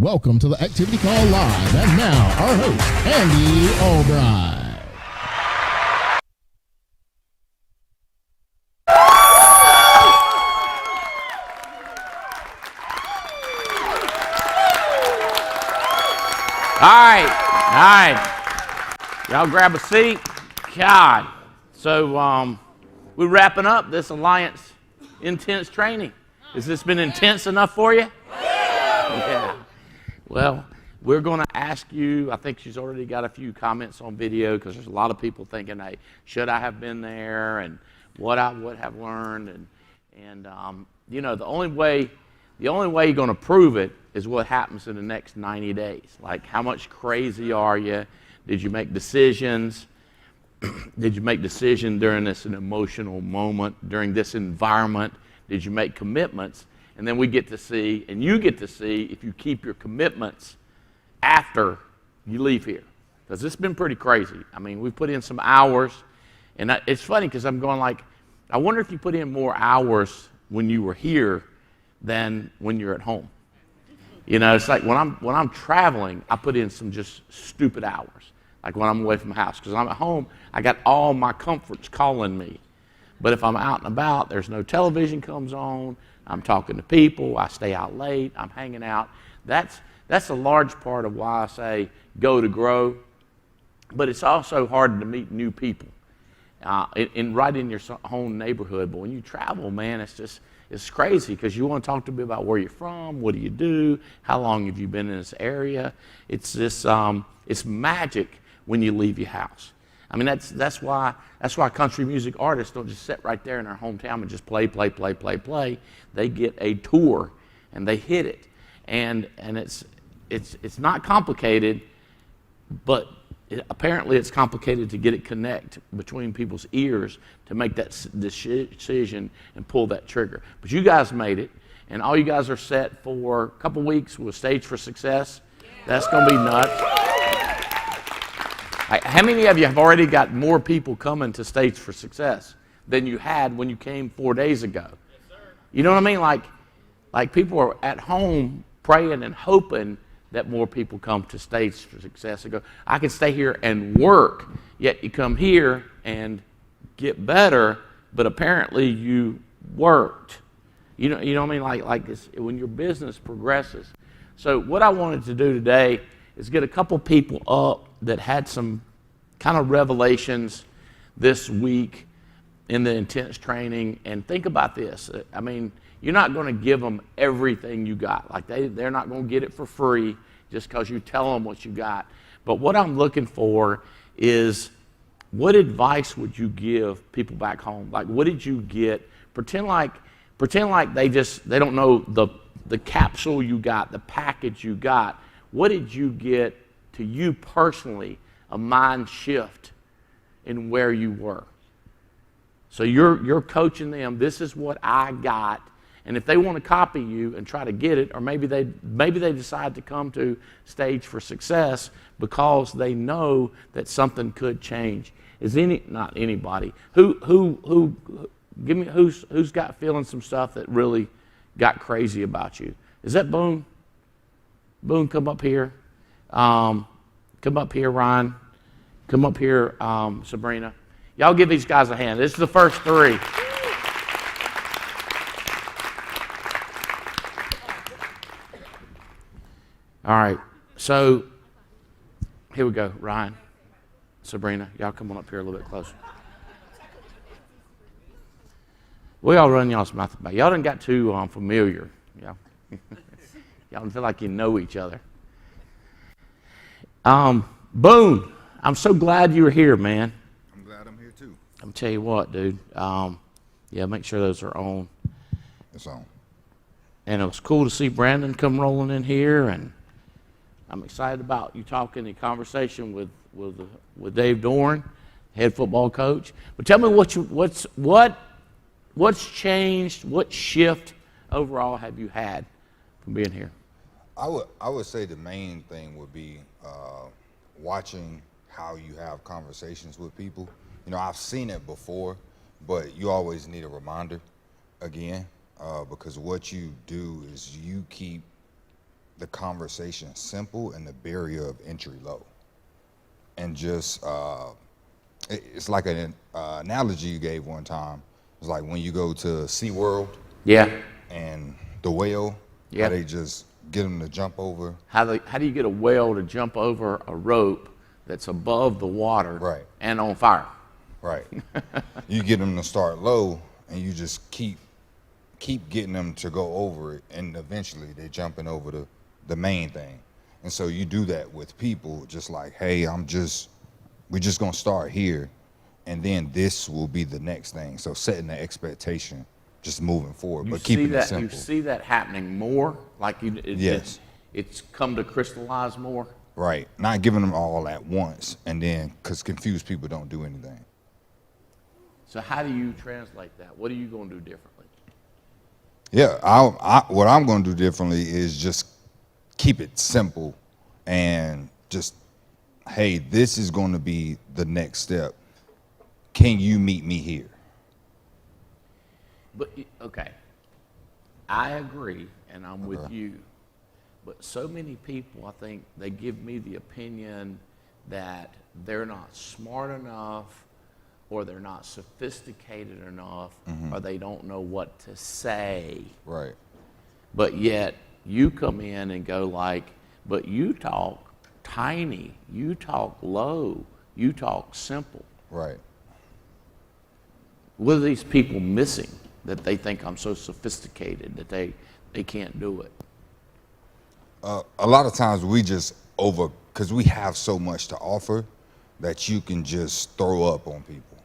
Welcome to the Activity Call Live. And now, our host, Andy Albright. All right. Y'all grab a seat. God. So we're wrapping up this Alliance Intense Training. Has this been intense enough for you? Yeah. Well, we're going to ask you, I think she's already got a few comments on video because there's a lot of people thinking, hey, should I have been there and what I would have learned. And you know, the only way you're going to prove it is what happens in the next 90 days. Like, how much crazy are you? Did you make decisions? Did you make decisions during this an emotional moment, during this environment? Did you make commitments? And then we get to see, and you get to see, if you keep your commitments after you leave here. Because it's been pretty crazy. I mean, we've put in some hours, and it's funny because I'm going like, I wonder if you put in more hours when you were here than when you're at home. You know, it's like when I'm traveling, I put in some just stupid hours. Like when I'm away from the house. Because I'm at home, I got all my comforts calling me. But if I'm out and about, there's no television comes on, I'm talking to people, I stay out late, I'm hanging out. That's a large part of why I say go to grow. But it's also hard to meet new people right in your home neighborhood. But when you travel, man, it's crazy because you want to talk to me about where you're from, what do you do, how long have you been in this area. It's magic when you leave your house. I mean, that's why country music artists don't just sit right there in their hometown and just play. They get a tour and they hit it, and it's not complicated, but apparently it's complicated to get it connect between people's ears to make that decision and pull that trigger. But you guys made it, and all you guys are set for a couple weeks with Stage for Success. That's going to be nuts. How many of you have already got more people coming to Stage for Success than you had when you came 4 days ago? Yes, sir. You know what I mean? Like people are at home praying and hoping that more people come to Stage for Success and go, I can stay here and work, yet you come here and get better, but apparently you worked. You know what I mean? Like it's, when your business progresses. So what I wanted to do today is get a couple people up that had some kind of revelations this week in the intense training. And think about this. I mean, you're not going to give them everything you got. Like they're not going to get it for free just because you tell them what you got. But what I'm looking for is, what advice would you give people back home? Like, what did you get? Pretend like they don't know the capsule you got, the package you got. What did you get to you personally, a mind shift in where you were? So you're coaching them, this is what I got, and if they want to copy you and try to get it, or maybe they decide to come to Stage for Success because they know that something could change. Not anybody who give me who's got feeling some stuff that really got crazy about you? Is that Boone? Boone, come up here. Come up here, Ryan. Come up here, Sabrina. Y'all give these guys a hand. This is the first three. All right, so here we go. Ryan, Sabrina, y'all come on up here a little bit closer. We all run y'all's mouth about. Y'all done got too familiar. Y'all don't feel like you know each other. Boone, I'm so glad you were here, man. I'm glad I'm here too. I'm tell you what, dude. Yeah, make sure those are on. It's on. And it was cool to see Brandon come rolling in here, and I'm excited about you talking the conversation with Dave Dorn, head football coach. But tell me what's changed, what shift overall have you had from being here? I would say the main thing would be watching how you have conversations with people. You know, I've seen it before, but you always need a reminder again, because what you do is you keep the conversation simple and the barrier of entry low. And just, it's like an analogy you gave one time. It's like when you go to SeaWorld Yeah. and the whale, Yeah. how they just get them to jump over. How do you get a whale to jump over a rope that's above the water Right. and on fire? Right. You get them to start low, and you just keep getting them to go over it, and eventually they're jumping over the main thing. And so you do that with people, just like, hey, we're just gonna start here, and then this will be the next thing. So setting the expectation, just moving forward, but keeping it simple. You see that happening more, like Yes. it's come to crystallize more. Right. Not giving them all at once, and then because confused people don't do anything. So how do you translate that? What are you going to do differently? Yeah, what I'm going to do differently is just keep it simple and just, hey, this is going to be the next step. Can you meet me here? But okay, I agree, and I'm with you. But so many people, I think, they give me the opinion that they're not smart enough, or they're not sophisticated enough, or they don't know what to say. Right. But yet you come in and go like, but you talk tiny, you talk low, you talk simple. Right. What are these people missing that they think I'm so sophisticated that they can't do it? A lot of times we just because we have so much to offer that you can just throw up on people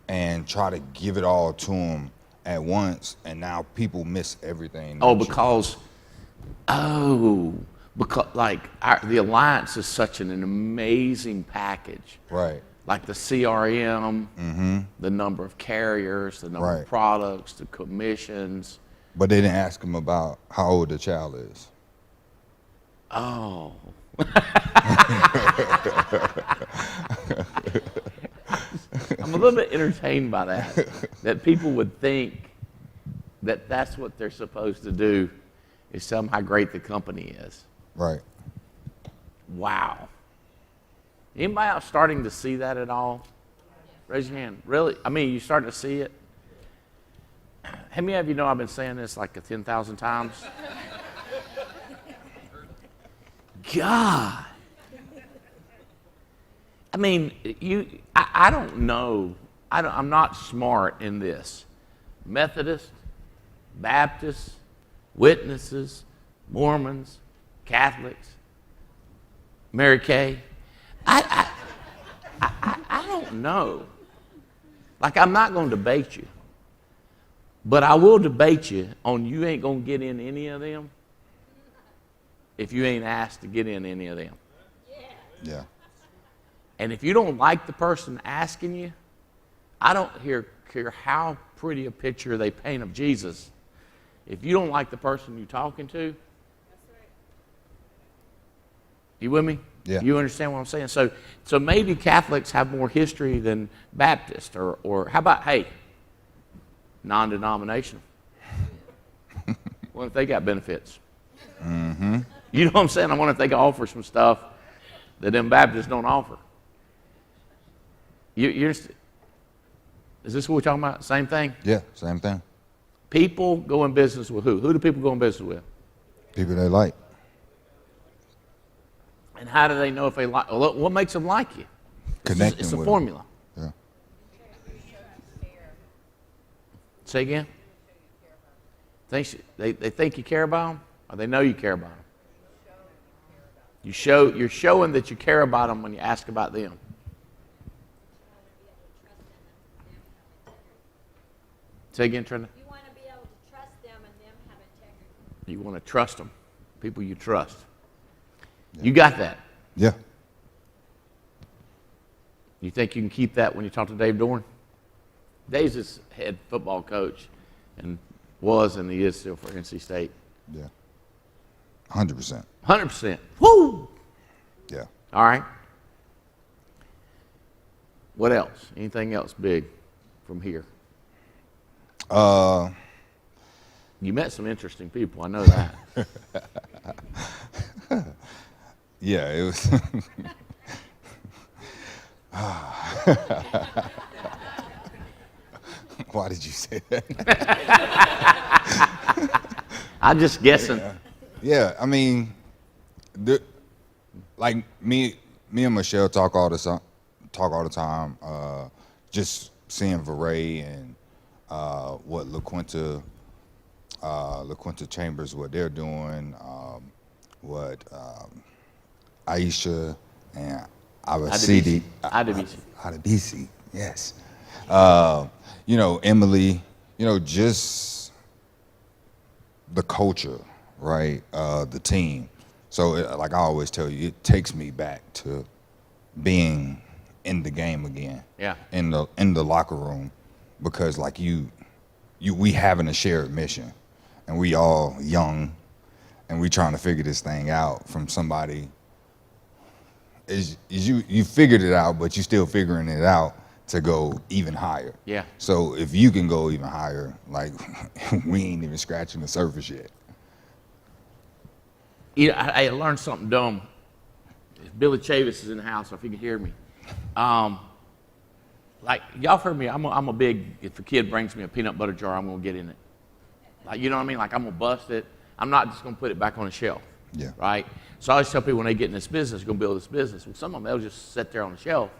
and try to give it all to them at once, and now people miss everything. Because like the Alliance is such an amazing package. Right. Like the CRM, the number of carriers, the number of products, the commissions. But they didn't ask them about how old the child is. Oh. I'm a little bit entertained by that people would think that that's what they're supposed to do, is tell them how great the company is. Right. Wow. Anybody else starting to see that at all? Raise your hand. Really? I mean, you starting to see it? How many of you know I've been saying this like 10,000 times? God. I mean, I don't know. I'm not smart in this. Methodists, Baptists, Witnesses, Mormons, Catholics, Mary Kay. I don't know. Like, I'm not going to debate you. But I will debate you on you ain't going to get in any of them if you ain't asked to get in any of them. Yeah. And if you don't like the person asking you, I don't care how pretty a picture they paint of Jesus. If you don't like the person you're talking to, you with me? Yeah. You understand what I'm saying? So maybe Catholics have more history than Baptists, or how about, hey, non-denominational? What if they got benefits? Mm-hmm. You know what I'm saying? I wonder if they can offer some stuff that them Baptists don't offer. Is this what we're talking about? Same thing? Yeah, same thing. People go in business with who? Who do people go in business with? People they like. And how do they know if they like? What makes them like you? Connecting It's a with formula. them. Say again? They think you care about them, or they know you care about them? You're showing that you care about them when you ask about them. Say again, Trina. You want to be able to trust them and them have integrity. You want to trust them, people you trust. Yeah. You got that? Yeah. You think you can keep that when you talk to Dave Dorn? Dave's his head football coach, and he is still for NC State. Yeah. 100%. 100%. Woo! Yeah. All right. What else? Anything else big from here? You met some interesting people, I know that. Yeah, it was. Why did you say that? I'm just guessing. Yeah, I mean, like me and Michelle talk all the time. Just seeing Varay and what LaQuinta Chambers, what they're doing, what Aisha and Adebisi, yes. You know, Emily, you know, just the culture, right? The team. So, like I always tell you, it takes me back to being in the game again. Yeah. In the locker room, because like we having a shared mission, and we all young, and we trying to figure this thing out from somebody. You figured it out, but you still figuring it out to go even higher. Yeah. So if you can go even higher, like we ain't even scratching the surface yet. You know, I learned something dumb. If Billy Chavis is in the house, or if he can hear me. Like, y'all heard me, I'm a big, if a kid brings me a peanut butter jar, I'm going to get in it. Like, you know what I mean? Like, I'm going to bust it. I'm not just going to put it back on the shelf. Yeah. Right? So I always tell people when they get in this business, going to build this business. Well, some of them, they'll just sit there on the shelf.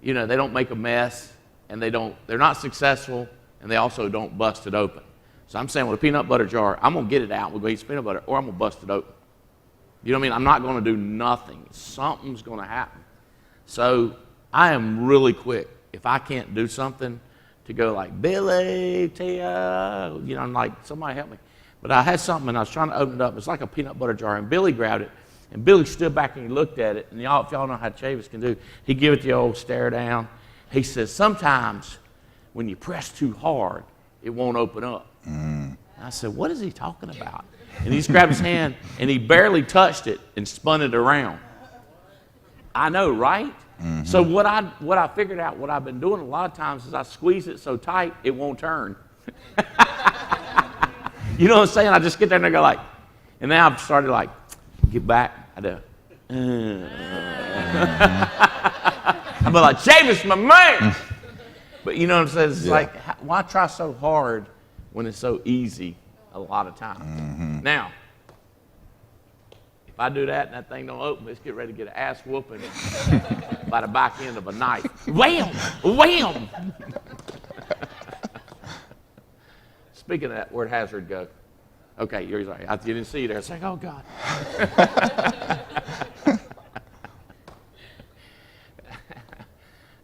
You know, they don't make a mess, and they're not successful, and they also don't bust it open. So I'm saying with a peanut butter jar, I'm going to get it out, we'll go eat some peanut butter, or I'm going to bust it open. You know what I mean? I'm not going to do nothing. Something's going to happen. So I am really quick. If I can't do something, to go like, Billy, Tia, you know, I'm like, somebody help me. But I had something, and I was trying to open it up. It's like a peanut butter jar, and Billy grabbed it, and Billy stood back and he looked at it, and if y'all know how Chavis can do, he give it the old stare down. He says, sometimes when you press too hard, it won't open up. And I said, what is he talking about? And he just grabbed his hand, and he barely touched it and spun it around. I know, right? Mm-hmm. So what I figured out, what I've been doing a lot of times is I squeeze it so tight, it won't turn. You know what I'm saying? I just get there and I go like, and now I've started like, get back. I do. I'm like, Chavis, my man. But you know what I'm saying? It's like, why try so hard when it's so easy a lot of times? Mm-hmm. Now, if I do that and that thing don't open, let's get ready to get an ass whooping by the back end of a knife. Wham! Wham! Speaking of that, where'd Hazard go? Okay, you're right. You didn't see you there. It's like, oh, God.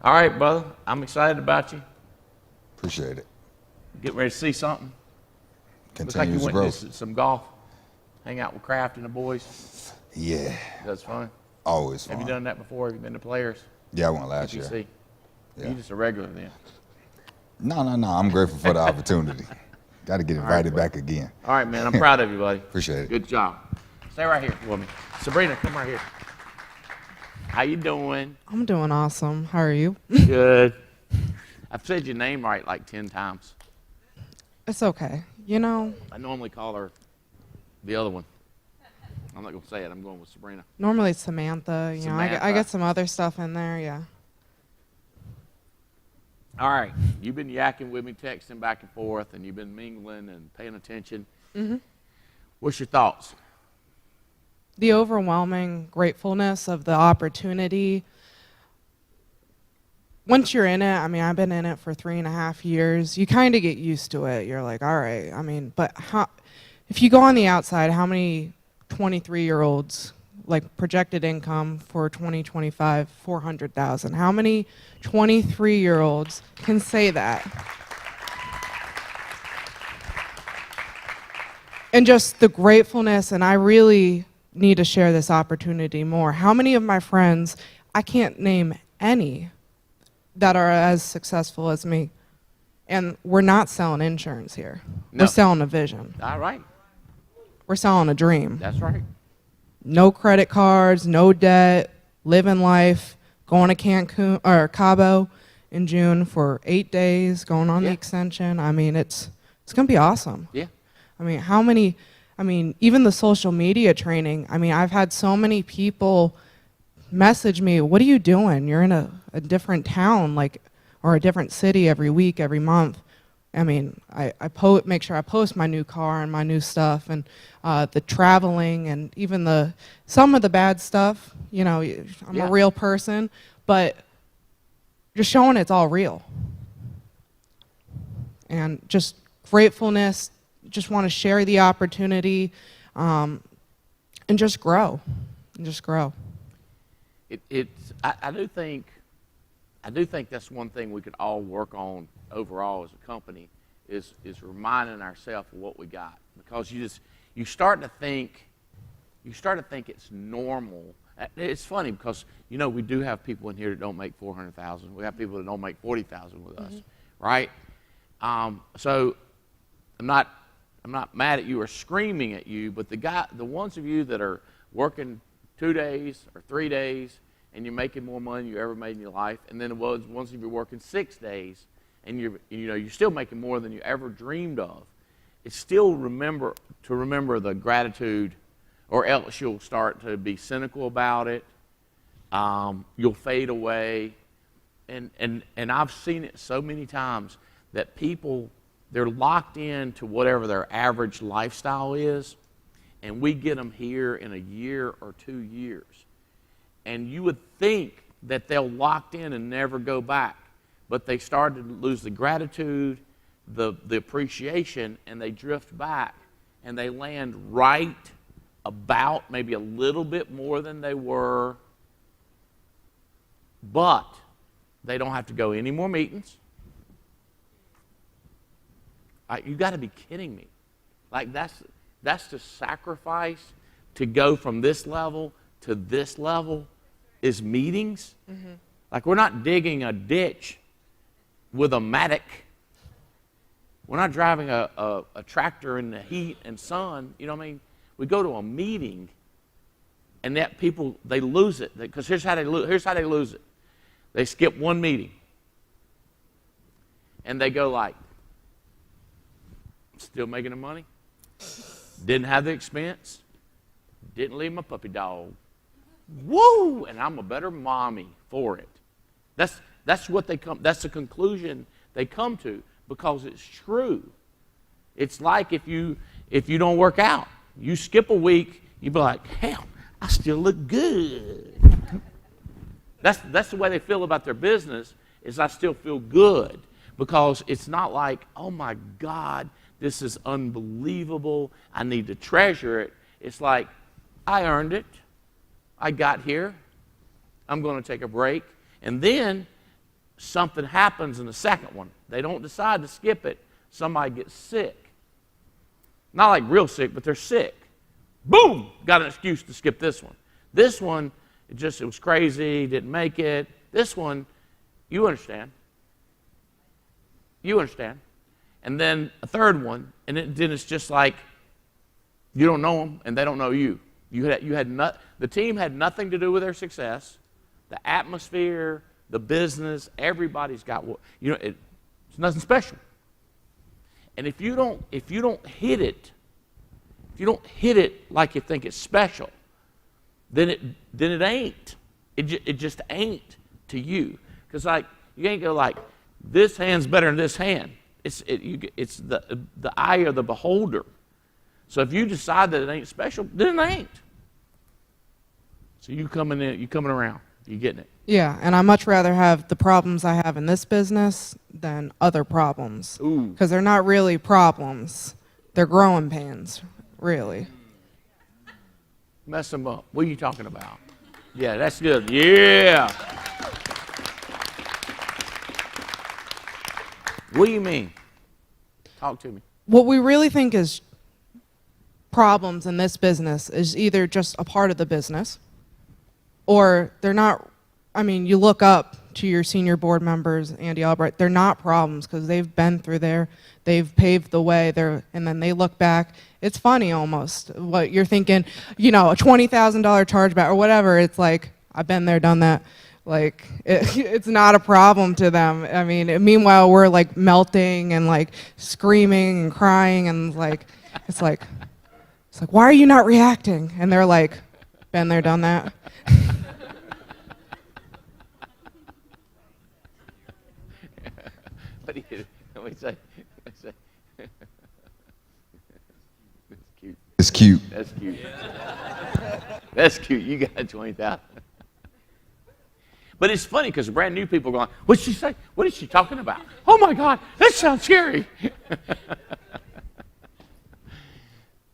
All right, brother. I'm excited about you. Appreciate it. Getting ready to see something? Continues Looks like you went growth. to some golf. Hang out with Kraft and the boys. Yeah. That's fun. Always fun. Have you done that before? Have you been to Players? Yeah, I went last year. Yeah. You're just a regular then. No. I'm grateful for the opportunity. Got to get invited back again. All right, man. I'm proud of you, buddy. Appreciate it. Good job. Stay right here for me. Sabrina, come right here. How you doing? I'm doing awesome. How are you? Good. I've said your name right like 10 times. It's okay. You know, I normally call her the other one. I'm not going to say it. I'm going with Sabrina. normally it's Samantha. You know, I got some other stuff in there, yeah. All right. You've been yakking with me, texting back and forth, and you've been mingling and paying attention. Mm-hmm. What's your thoughts? The overwhelming gratefulness of the opportunity. Once you're in it, I mean, I've been in it for 3.5 years. You kind of get used to it. You're like, all right. I mean, but if you go on the outside, how many 23-year-olds, like projected income for 2025, 400,000. How many 23-year-olds can say that? And just the gratefulness, and I really need to share this opportunity more. How many of my friends, I can't name any, that are as successful as me. And we're not selling insurance here. No. We're selling a vision. All right. We're selling a dream. That's right. No credit cards, no debt, living life, going to Cancun or Cabo in June for 8 days, going on the extension. I mean, it's going to be awesome. Yeah. I mean, how many, I mean, even the social media training, I mean, I've had so many people message me, what are you doing? You're in a different town, like, or a different city every week, every month. I mean, I make sure I post my new car and my new stuff, and the traveling, and even some of the bad stuff. You know, I'm a real person, but just showing it's all real. And just gratefulness, just want to share the opportunity, and just grow, I do think that's one thing we could all work on overall as a company is reminding ourselves of what we got, because you start to think it's normal. It's funny because we do have people in here that don't make $400,000. We have people that don't make $40,000 with us, right? So I'm not mad at you or screaming at you, but the ones of you that are working 2 days or 3 days and you're making more money than you ever made in your life, and then the ones of you working 6 days and you're still making more than you ever dreamed of, it's still remember the gratitude, or else you'll start to be cynical about it. You'll fade away, and I've seen it so many times that people, they're locked into whatever their average lifestyle is, and we get them here in a year or 2 years. And you would think that they'll locked in and never go back, but they start to lose the gratitude, the appreciation, and they drift back, and they land right about maybe a little bit more than they were, but they don't have to go any more meetings. You got to be kidding me. Like, that's the sacrifice to go from this level to this level is meetings. Mm-hmm. Like, we're not digging a ditch with a Matic. We're not driving a tractor in the heat and sun. You know what I mean? We go to a meeting, and that people, they lose it. Because here's how they lose it. They skip one meeting, and they go like, still making the money, didn't have the expense, didn't leave my puppy dog. Woo! And I'm a better mommy for it. That's what they come. That's the conclusion they come to, because it's true. It's like if you don't work out, you skip a week, you be like, hell, I still look good. That's the way they feel about their business, is I still feel good, because it's not like, oh my God, this is unbelievable, I need to treasure it. It's like, I earned it. I got here. I'm going to take a break. And then something happens in the second one. They don't decide to skip it. Somebody gets sick. Not like real sick, but they're sick. Boom! Got an excuse to skip this one. This one, it was crazy, didn't make it. This one, you understand. You understand. And then a third one, and then it's just like you don't know them and they don't know you. The team had nothing to do with their success. The atmosphere, the business, everybody's got it's nothing special. And if you don't hit it like you think it's special, then it ain't. It just ain't to you. Because like you ain't go like, this hand's better than this hand. It's the eye of the beholder. So if you decide that it ain't special, then it ain't. So you coming around, you getting it. Yeah, and I much rather have the problems I have in this business than other problems. Because they're not really problems. They're growing pains, really. Mess them up. What are you talking about? Yeah, that's good. Yeah. What do you mean? Talk to me. What we really think is problems in this business is either just a part of the business, or they're not. I mean, you look up to your senior board members, Andy Albright, they're not problems because they've been through there, they've paved the way, and then they look back. It's funny almost what you're thinking, a $20,000 chargeback or whatever. It's like, I've been there, done that. Like, it's not a problem to them. I mean, meanwhile, we're like melting and like screaming and crying and like, It's like, why are you not reacting? And they're like, been there, done that. What do you, let me say. That's cute. It's cute. That's cute. That's cute. You got 20,000. But it's funny because brand new people are going, what'd she say? What is she talking about? Oh my God, that sounds scary.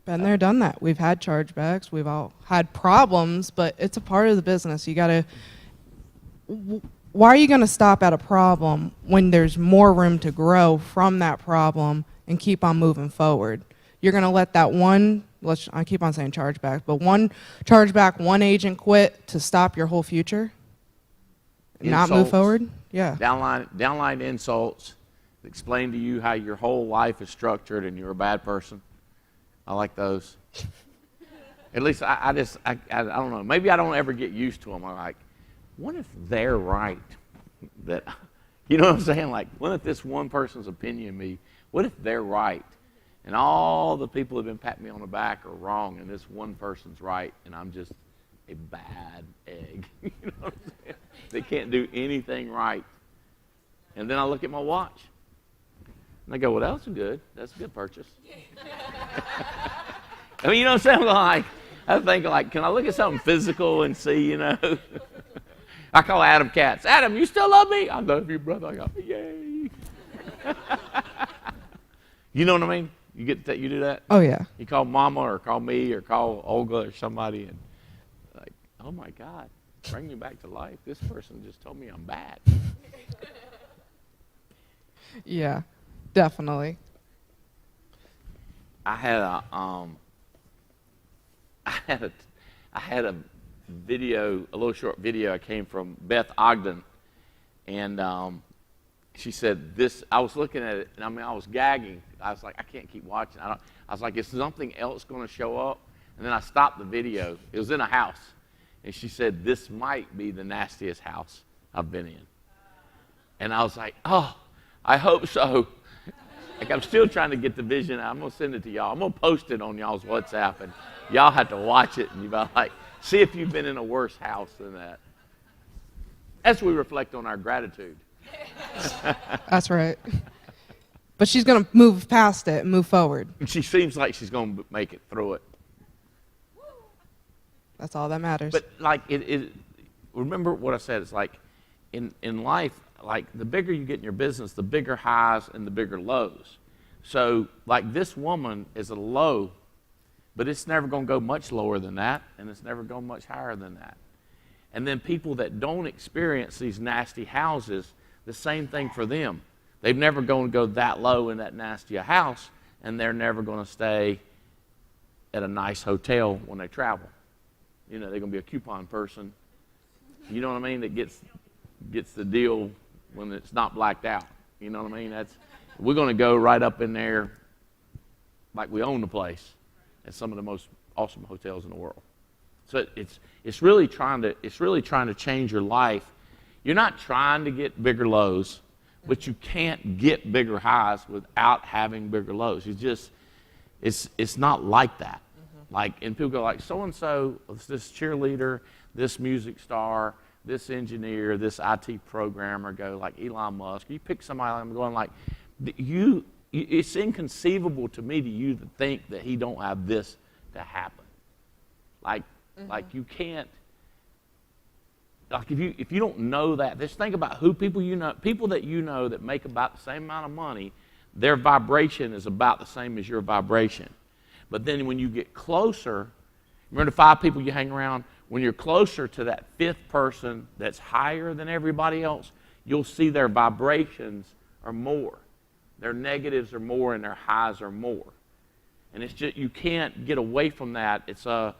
Been there, done that. We've had chargebacks. We've all had problems, but it's a part of the business. You got to. Why are you going to stop at a problem when there's more room to grow from that problem and keep on moving forward? You're going to let that one, I keep on saying chargeback, but one chargeback, one agent quit to stop your whole future? Not move forward? Yeah. Downline insults, explain to you how your whole life is structured and you're a bad person. I like those. At least I don't know. Maybe I don't ever get used to them. I'm like, what if they're right? That, you know what I'm saying? Like, what if this one person's opinion of me, what if they're right? And all the people who have been patting me on the back are wrong, and this one person's right, and I'm just a bad egg. You know what I'm saying? They can't do anything right. And then I look at my watch, and I go, well, that was good. That's a good purchase. I mean, you know what I'm saying? Like, I think, like, can I look at something physical and see, you know? I call Adam Katz. Adam, you still love me? I love you, brother. I go, yay. You know what I mean? You get that? You do that? Oh, yeah. You call Mama or call me or call Olga or somebody and like, oh, my God, bring me back to life. This person just told me I'm bad. Yeah, definitely. I had a video, a little short video. I came from Beth Ogden, and she said this. I was looking at it, and I mean, I was gagging. I was like, I can't keep watching. I was like, is something else going to show up? And then I stopped the video. It was in a house, and she said, this might be the nastiest house I've been in. And I was like, oh, I hope so. Like, I'm still trying to get the vision. I'm going to send it to y'all. I'm going to post it on y'all's WhatsApp, and y'all have to watch it, and you'll be like, see if you've been in a worse house than that. As we reflect on our gratitude. That's right. But she's going to move past it and move forward. She seems like she's going to make it through it. That's all that matters. But, like, remember what I said. It's like, in life, like, the bigger you get in your business, the bigger highs and the bigger lows. So, like, this woman is a low, but it's never going to go much lower than that, and it's never going much higher than that. And then people that don't experience these nasty houses, the same thing for them. They're never going to go that low in that nasty house, and they're never going to stay at a nice hotel when they travel. You know, they're going to be a coupon person. You know what I mean? That gets the deal when it's not blacked out. You know what I mean? We're going to go right up in there like we own the place at some of the most awesome hotels in the world. So it's really trying to change your life. You're not trying to get bigger lows, but you can't get bigger highs without having bigger lows. It's not like that. Mm-hmm. Like, and people go like, so and so, this cheerleader, this music star, this engineer, this IT programmer, go like Elon Musk. You pick somebody, I'm going like, it's inconceivable to me to you to think that he don't have this to happen. Like, mm-hmm. Like you can't. Like if you don't know that, just think about who people that you know that make about the same amount of money, their vibration is about the same as your vibration. But then when you get closer, remember the 5 people you hang around, when you're closer to that 5th person that's higher than everybody else, you'll see their vibrations are more. Their negatives are more and their highs are more. And it's just, you can't get away from that. It's a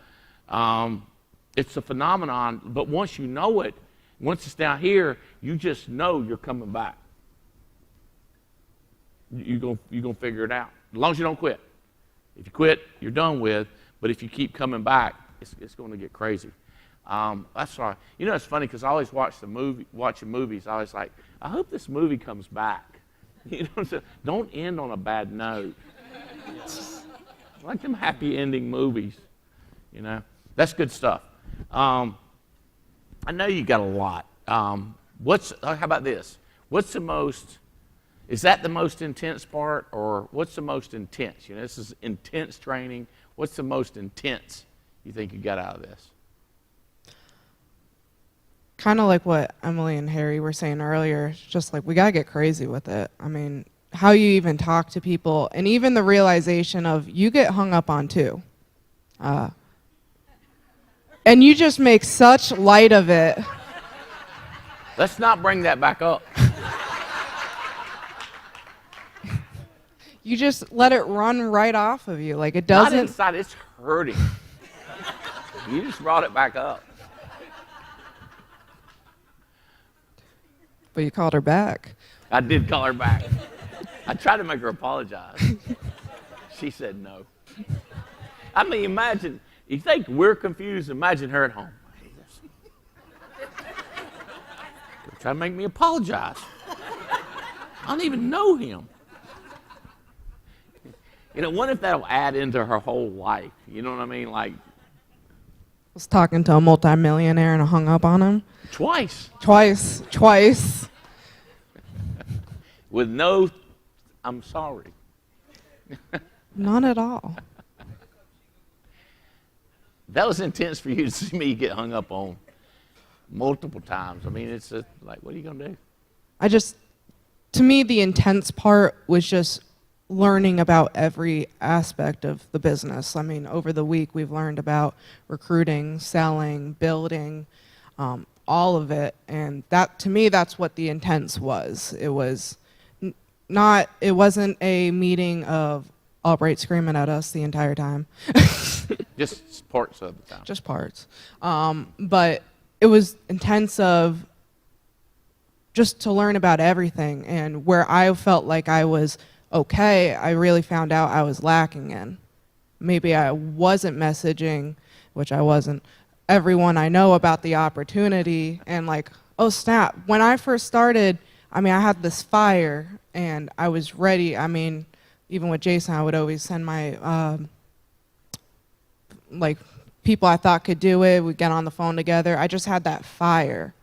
phenomenon, but once you know it, once it's down here, you just know you're coming back. You're gonna figure it out. As long as you don't quit. If you quit, you're done with, but if you keep coming back, it's going to get crazy. That's why, you know, it's funny because I always watching movies, I always like, I hope this movie comes back. You know what I'm saying? Don't end on a bad note. like them happy ending movies, you know. That's good stuff. I know you got a lot. How about this? Is that the most intense part, or what's the most intense? You know, this is intense training. What's the most intense you think you got out of this? Kind of like what Emily and Harry were saying earlier. It's just like we got to get crazy with it. I mean, how you even talk to people, and even the realization of you get hung up on too. And you just make such light of it. Let's not bring that back up. You just let it run right off of you. Like it doesn't. Not inside, it's hurting. You just brought it back up. But you called her back. I did call her back. I tried to make her apologize. She said no. I mean, imagine, you think we're confused? Imagine her at home. Trying to make me apologize. I don't even know him. You know, what if that'll add into her whole life? You know what I mean? Like, Was talking to a multimillionaire and I hung up on him. Twice. With no, I'm sorry. None at all. That was intense for you to see me get hung up on multiple times. I mean, it's just like, what are you going to do? To me, the intense part was just learning about every aspect of the business. I mean, over the week, we've learned about recruiting, selling, building, all of it. And that, to me, that's what the intense was. It was it wasn't a meeting of Albright screaming at us the entire time. Just parts of the time. Just parts. But it was intense of just to learn about everything. And where I felt like I was okay, I really found out I was lacking in. Maybe I wasn't messaging, which I wasn't, everyone I know about the opportunity, and like, oh snap. When I first started, I mean, I had this fire and I was ready. I mean, even with Jason, I would always send my, like, people I thought could do it. We'd get on the phone together. I just had that fire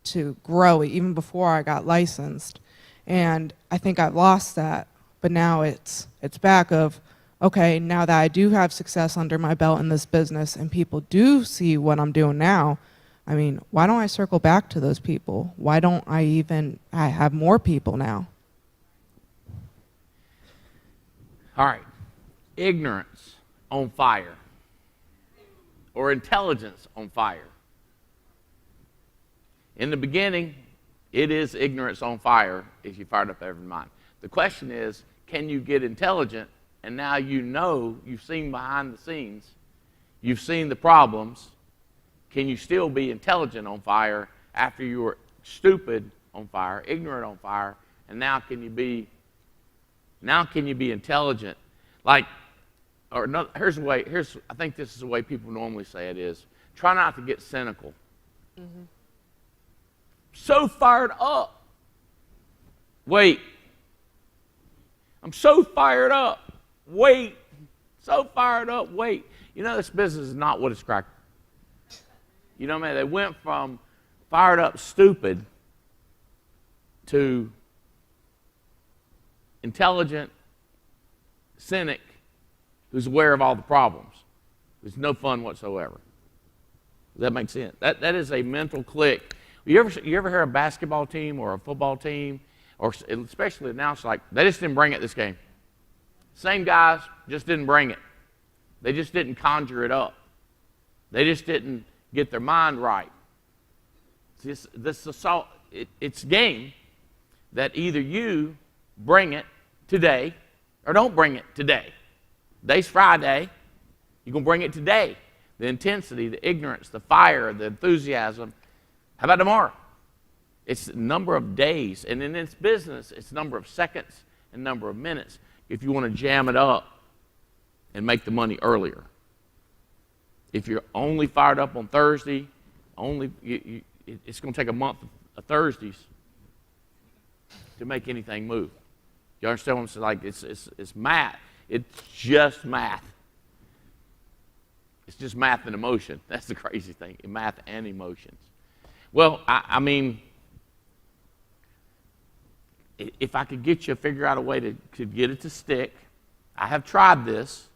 to grow it, even before I got licensed. And I think I've lost that. But now it's back of, okay, now that I do have success under my belt in this business and people do see what I'm doing now, I mean, why don't I circle back to those people? Why don't I have more people now? All right. Ignorance on fire or intelligence on fire. In the beginning, it is ignorance on fire if you fired up every mind. The question is, can you get intelligent, and now you know, you've seen behind the scenes, you've seen the problems, can you still be intelligent on fire after you were stupid on fire, ignorant on fire, and now can you be intelligent? Like, or no, I think this is the way people normally say it is, try not to get cynical. Mm-hmm. So fired up. Wait. I'm so fired up. Wait. So fired up. Wait. You know, this business is not what it's cracked. You know what I mean? They went from fired up stupid to intelligent cynic who's aware of all the problems. There's no fun whatsoever. Does that make sense? That is a mental click. You ever hear a basketball team or a football team, or especially announced like, they just didn't bring it this game. Same guys, just didn't bring it. They just didn't conjure it up. They just didn't get their mind right. This assault, it's a game that either you bring it today or don't bring it today. Today's Friday. You're going to bring it today. The intensity, the ignorance, the fire, the enthusiasm. How about tomorrow? It's the number of days. And in this business, it's number of seconds and number of minutes if you want to jam it up and make the money earlier. If you're only fired up on Thursday, it's going to take a month of Thursdays to make anything move. You understand what I'm saying? Like it's math. It's just math. It's just math and emotion. That's the crazy thing, math and emotions. Well, I mean, if I could get you to figure out a way to get it to stick, I have tried this,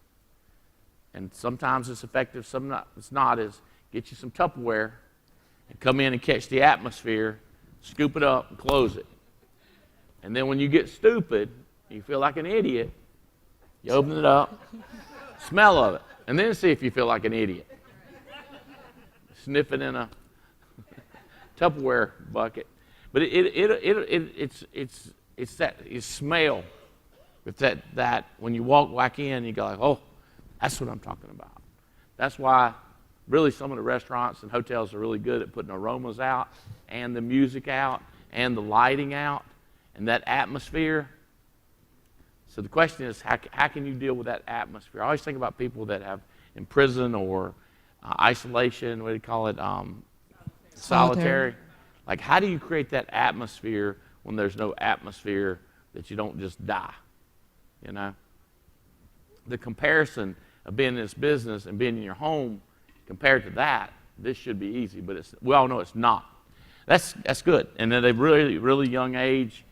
and sometimes it's effective, sometimes it's not, is get you some Tupperware and come in and catch the atmosphere, scoop it up and close it. And then when you get stupid, you feel like an idiot, you open it up, smell of it, and then see if you feel like an idiot. Sniff it in a Tupperware bucket. But it's that you smell. It's that when you walk back in, you go like, oh, that's what I'm talking about. That's why really some of the restaurants and hotels are really good at putting aromas out and the music out and the lighting out and that atmosphere. So the question is, how can you deal with that atmosphere? I always think about people that have in prison or isolation, what do you call it, solitary. Like, how do you create that atmosphere when there's no atmosphere that you don't just die, you know? The comparison of being in this business and being in your home compared to that, this should be easy, but we all know it's not. That's good. And at a really, really young age,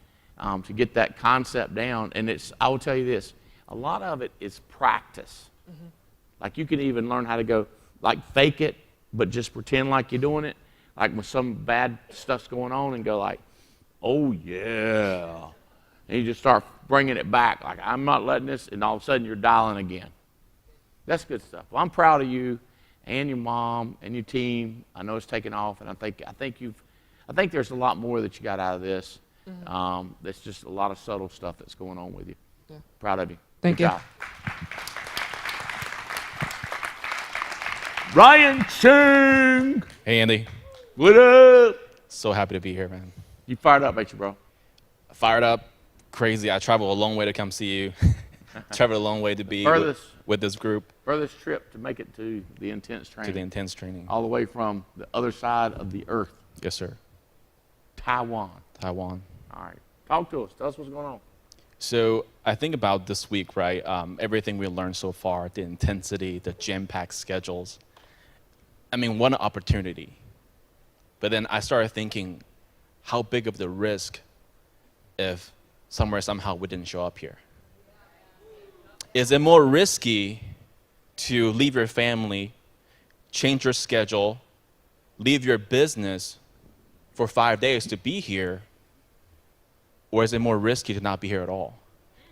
to get that concept down, and I will tell you this, a lot of it is practice. Mm-hmm. Like you can even learn how to go, like fake it, but just pretend like you're doing it. Like when some bad stuff's going on and go like, oh yeah. And you just start bringing it back. Like, I'm not letting this, and all of a sudden you're dialing again. That's good stuff. Well, I'm proud of you and your mom and your team. I know it's taken off, and I think there's a lot more that you got out of this. Mm-hmm. That's just a lot of subtle stuff that's going on with you. Yeah. Proud of you. Thank you. Job. Ryan Chung. Hey, Andy. What up? So happy to be here, man. You fired up, ain't you, bro? Fired up, crazy. I traveled a long way to come see you. Traveled a long way to be with this group. Furthest trip to make it to the intense training. To the intense training. All the way from the other side of the earth. Yes, sir. Taiwan. All right. Talk to us. Tell us what's going on. So I think about this week, right? Everything we learned so far, the intensity, the jam-packed schedules. I mean, what an opportunity. But then I started thinking, how big of the risk if somehow we didn't show up here? Is it more risky to leave your family, change your schedule, leave your business for 5 days to be here, or is it more risky to not be here at all?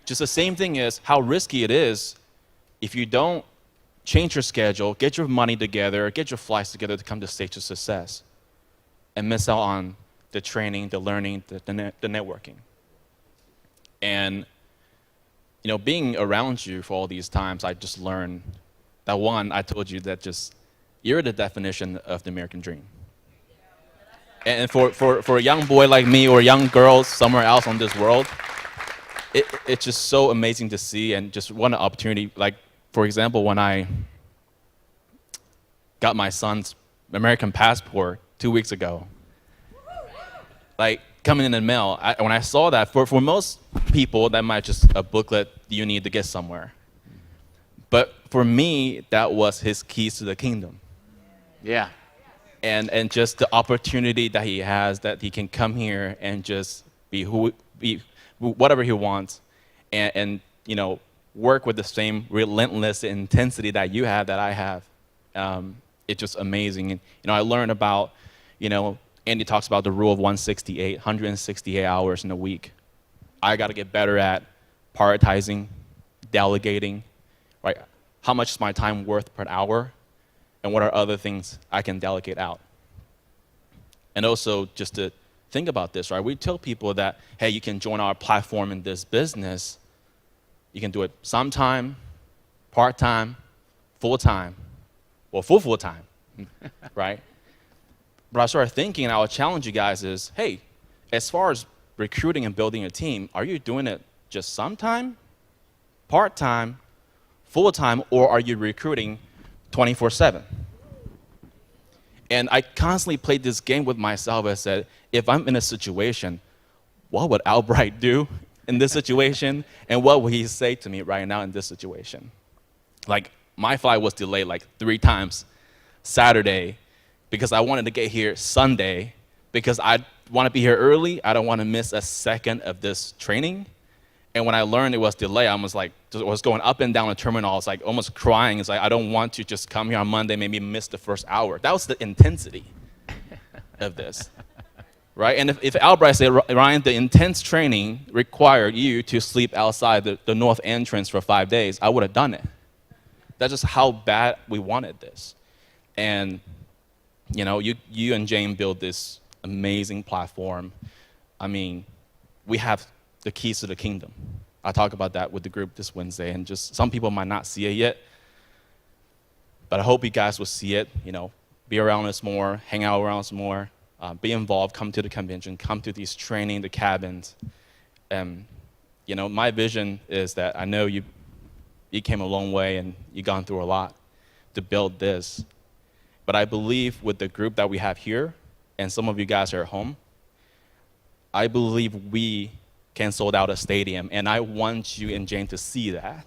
Just the same thing is how risky it is if you don't change your schedule, get your money together, get your flights together to come to Stage of Success, and miss out on the training, the learning, the networking. And you know, being around you for all these times, I just learned that one, I told you that just, you're the definition of the American dream. And for a young boy like me or young girls somewhere else on this world, it's just so amazing to see, and just one opportunity. Like, for example, when I got my son's American passport 2 weeks ago, like coming in the mail, when I saw that, for most people, that might just a booklet you need to get somewhere. But for me, that was his keys to the kingdom. Yeah. And just the opportunity that he has, that he can come here and just be whatever he wants, and you know, work with the same relentless intensity that you have, that I have. It's just amazing. And you know, I learned about, you know, Andy talks about the rule of 168 hours in a week. I got to get better at prioritizing, delegating, right? How much is my time worth per hour? And what are other things I can delegate out? And also, just to think about this, right? We tell people that, hey, you can join our platform in this business. You can do it sometime, part-time, full-time, or full-time, right? But I started thinking, and I would challenge you guys is, hey, as far as recruiting and building a team, are you doing it just sometime, part-time, full-time, or are you recruiting 24/7? And I constantly played this game with myself. I said, if I'm in a situation, what would Albright do in this situation? And what would he say to me right now in this situation? Like, my flight was delayed like 3 times Saturday because I wanted to get here Sunday because I want to be here early. I don't want to miss a second of this training. And when I learned it was delayed, I was like, was going up and down the terminal. I was like almost crying. It's like, I don't want to just come here on Monday, maybe miss the first hour. That was the intensity of this, right? And if Albright said, Ryan, the intense training required you to sleep outside the north entrance for 5 days, I would have done it. That's just how bad we wanted this. And, you know, you and Jane built this amazing platform. I mean, we have the keys to the kingdom. I talk about that with the group this Wednesday, and just some people might not see it yet, but I hope you guys will see it, you know, be around us more, hang out around us more, be involved, come to the convention, come to these training, the cabins. You know, my vision is that I know you came a long way and you've gone through a lot to build this, but I believe with the group that we have here, and some of you guys are at home, I believe we can sold out a stadium, and I want you and Jane to see that.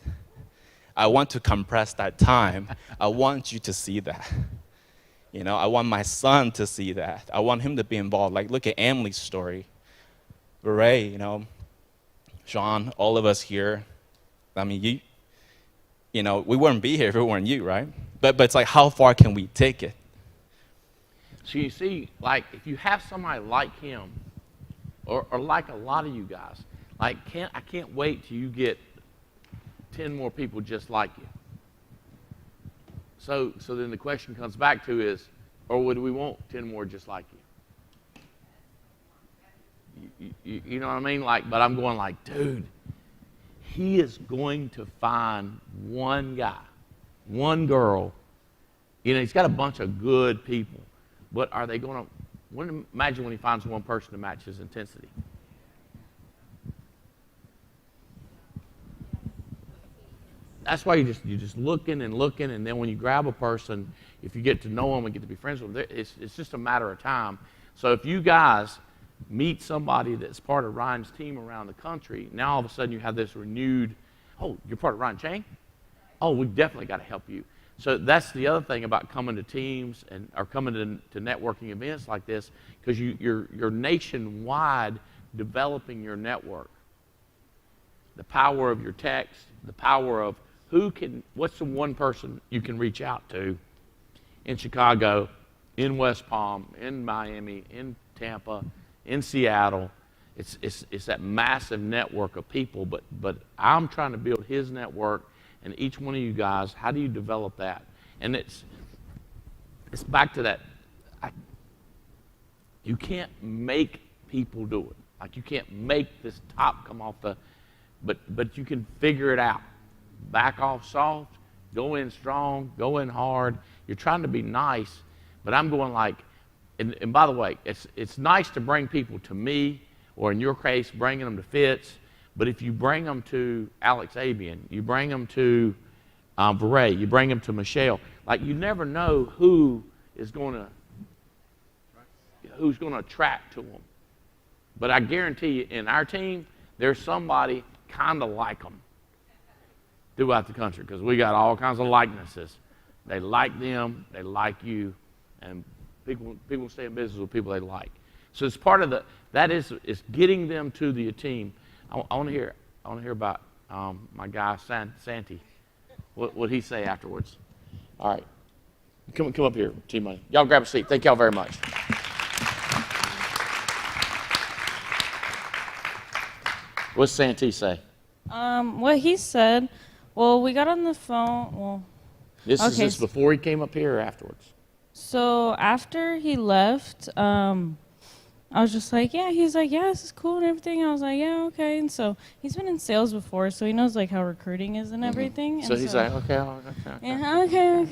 I want to compress that time. I want you to see that. You know, I want my son to see that. I want him to be involved. Like, look at Emily's story. Ray, you know, Sean, all of us here. I mean, you know, we wouldn't be here if it weren't you, right? But it's like, how far can we take it? So you see, like, if you have somebody like him, or like a lot of you guys, like, I can't wait till you get 10 more people just like you. So then the question comes back to is, or would we want 10 more just like you? You know what I mean? Like, but I'm going like, dude, he is going to find one guy, one girl. You know, he's got a bunch of good people, but are they going to? Imagine when he finds one person to match his intensity. That's why you're just looking and looking, and then when you grab a person, if you get to know them and get to be friends with them, it's just a matter of time. So if you guys meet somebody that's part of Ryan's team around the country, now all of a sudden you have this renewed, oh, you're part of Ryan Chang? Oh, we've definitely got to help you. So that's the other thing about coming to teams or coming to networking events like this, because you're nationwide developing your network. The power of your text, the power of what's the one person you can reach out to in Chicago, in West Palm, in Miami, in Tampa, in Seattle. It's that massive network of people, but I'm trying to build his network. And each one of you guys, how do you develop that? And it's back to that. You can't make people do it. Like, you can't make this top come off but you can figure it out. Back off soft, go in strong, go in hard. You're trying to be nice, but I'm going like, and by the way, it's nice to bring people to me, or in your case, bringing them to Fitz. But if you bring them to Alex Abian, you bring them to Ray, you bring them to Michelle, like, you never know who's going to attract to them. But I guarantee you, in our team, there's somebody kind of like them throughout the country, because we got all kinds of likenesses. They like them, they like you, and people stay in business with people they like. So it's part of it's getting them to the team. I want to hear about my guy Santi. What he say afterwards? All right, come up here, Team Money. Y'all grab a seat. Thank y'all very much. What's Santi say? What he said. Well, we got on the phone. Well, Is this before he came up here or afterwards? So after he left, I was just like, yeah, he's like, yeah, this is cool and everything. I was like, yeah, okay. And so he's been in sales before, so he knows like how recruiting is and everything. So and he's like, okay. Yeah, okay. And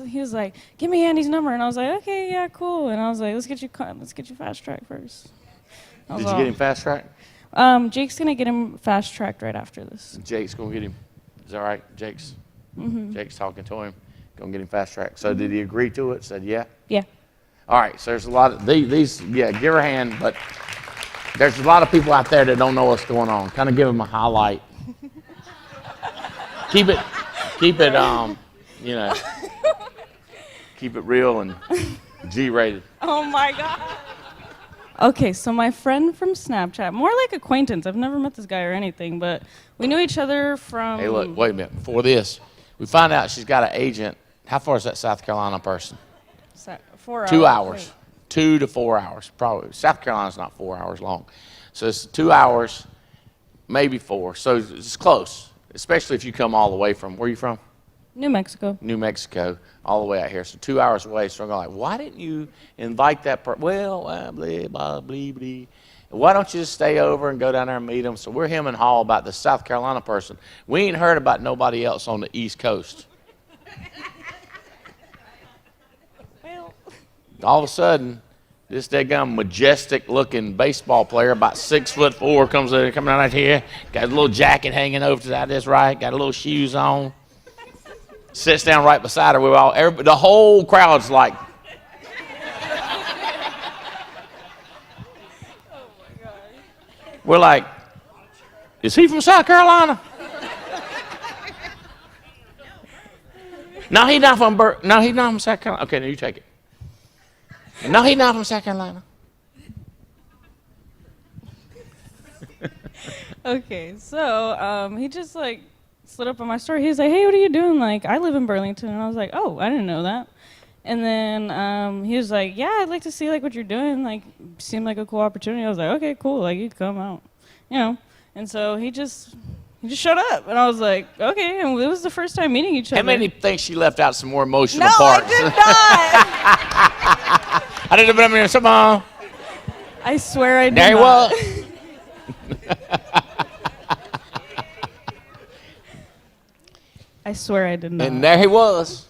he was like, give me Andy's number. And I was like, okay, yeah, cool. And I was like, let's get you fast track first. Did you get him fast track? Jake's gonna get him fast tracked right after this. Jake's gonna get him. Is that right? Jake's talking to him. Gonna get him fast track. So did he agree to it? Said yeah. Yeah. All right, so there's a lot of these. Yeah, give her a hand. But there's a lot of people out there that don't know what's going on. Kind of give them a highlight. Keep Keep it, you know, keep it real and G-rated. Oh my God. Okay, so my friend from Snapchat, more like acquaintance. I've never met this guy or anything, but we knew each other from. Hey, look, wait a minute. Before this, we find out she's got an agent. How far is that South Carolina person? 4 hours. 2 hours. 2 to 4 hours, probably. South Carolina's not 4 hours long. So it's 2 hours, maybe 4. So it's close, especially if you come all the way from, where are you from? New Mexico. New Mexico, all the way out here. So 2 hours away. So I'm going like, why didn't you invite that person? Well, blah, blah, blah, blah. Why don't you just stay over and go down there and meet them? So we're hemming and haw about the South Carolina person. We ain't heard about nobody else on the East Coast. Well. All of a sudden, this daggum majestic-looking baseball player, about 6'4", coming out right here, got a little jacket hanging over to that, that's right, got a little shoes on. Sits down right beside her. The whole crowd's like. Oh my God. We're like, is he from South Carolina? No, he's not from No, he's not from South Carolina. Okay, now you take it. No, he's not from South Carolina. Okay, so he just like slid up on my story. He was like, "Hey, what are you doing?" Like, I live in Burlington, and I was like, "Oh, I didn't know that." And then he was like, "Yeah, I'd like to see like what you're doing. Like, seemed like a cool opportunity." I was like, "Okay, cool. Like, you come out, you know." And so he just showed up, and I was like, "Okay." And it was the first time meeting each other. How many think she left out some more emotional No, parts? I did not. I didn't remember some. I swear I did There he not. was. I swear I did not. And there he was.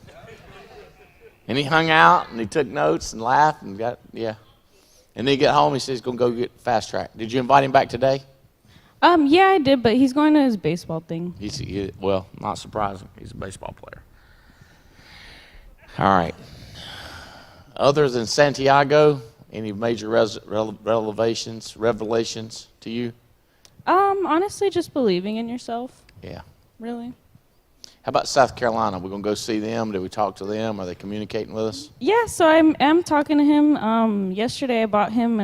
And he hung out and he took notes and laughed and yeah. And then he got home, he said he's going to go get fast track. Did you invite him back today? Yeah, I did, but he's going to his baseball thing. Well, not surprising. He's a baseball player. All right. Other than Santiago, any major revelations to you? Honestly, just believing in yourself. Yeah. Really. How about South Carolina? We're going to go see them. Did we talk to them? Are they communicating with us? Yeah, so I am talking to him. Yesterday I bought him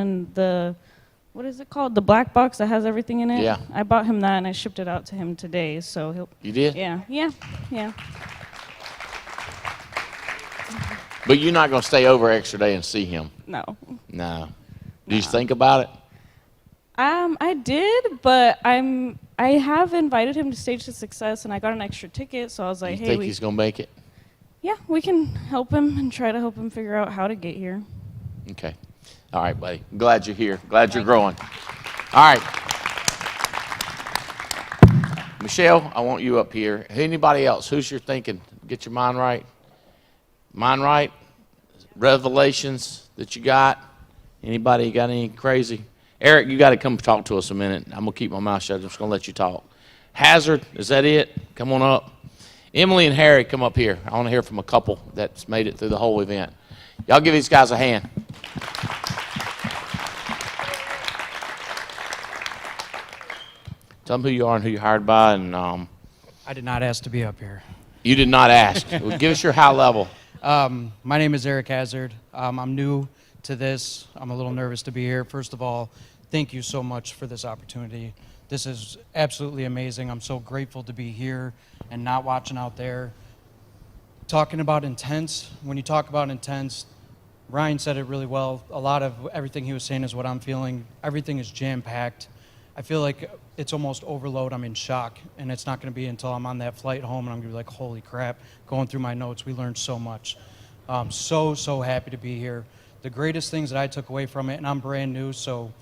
what is it called? The black box that has everything in it? Yeah. I bought him that and I shipped it out to him today, so he'll... You did? Yeah. But you're not going to stay over extra day and see him? No. No. Did you think about it? I did, but I have invited him to Stage to Success, and I got an extra ticket, so I was like, You hey, think he's going to make it? Yeah, we can help him and try to help him figure out how to get here. Okay. All right, buddy. Glad you're here. Glad you're growing. All right. Michelle, I want you up here. Anybody else? Who's your thinking? Get your mind right. Mind right? Revelations that you got? Anybody got any crazy? Eric, you got to come talk to us a minute. I'm going to keep my mouth shut. I'm just going to let you talk. Hazard, is that it? Come on up. Emily and Harry, come up here. I want to hear from a couple that's made it through the whole event. Y'all give these guys a hand. Tell them who you are and who you're hired by. And I did not ask to be up here. You did not ask. Well, give us your high level. My name is Eric Hazard. I'm new to this. I'm a little nervous to be here. First of all, thank you so much for this opportunity. This is absolutely amazing. I'm so grateful to be here and not watching out there. Talking about intense, when you talk about intense, Ryan said it really well. A lot of everything he was saying is what I'm feeling. Everything is jam-packed. I feel like it's almost overload. I'm in shock, and it's not going to be until I'm on that flight home and I'm going to be like, holy crap, going through my notes, we learned so much. I'm so happy to be here. The greatest things that I took away from it, and I'm brand new, so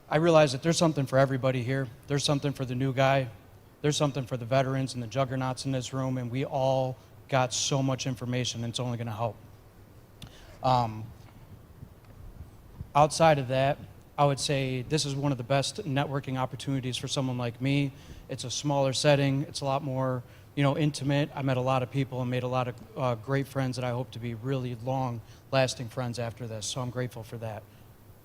I realize that there's something for everybody here. There's something for the new guy. There's something for the veterans and the juggernauts in this room, and we all got so much information, and it's only going to help. Outside of that, I would say this is one of the best networking opportunities for someone like me. It's a smaller setting. It's a lot more, intimate. I met a lot of people and made a lot of great friends that I hope to be really long-lasting friends after this, so I'm grateful for that.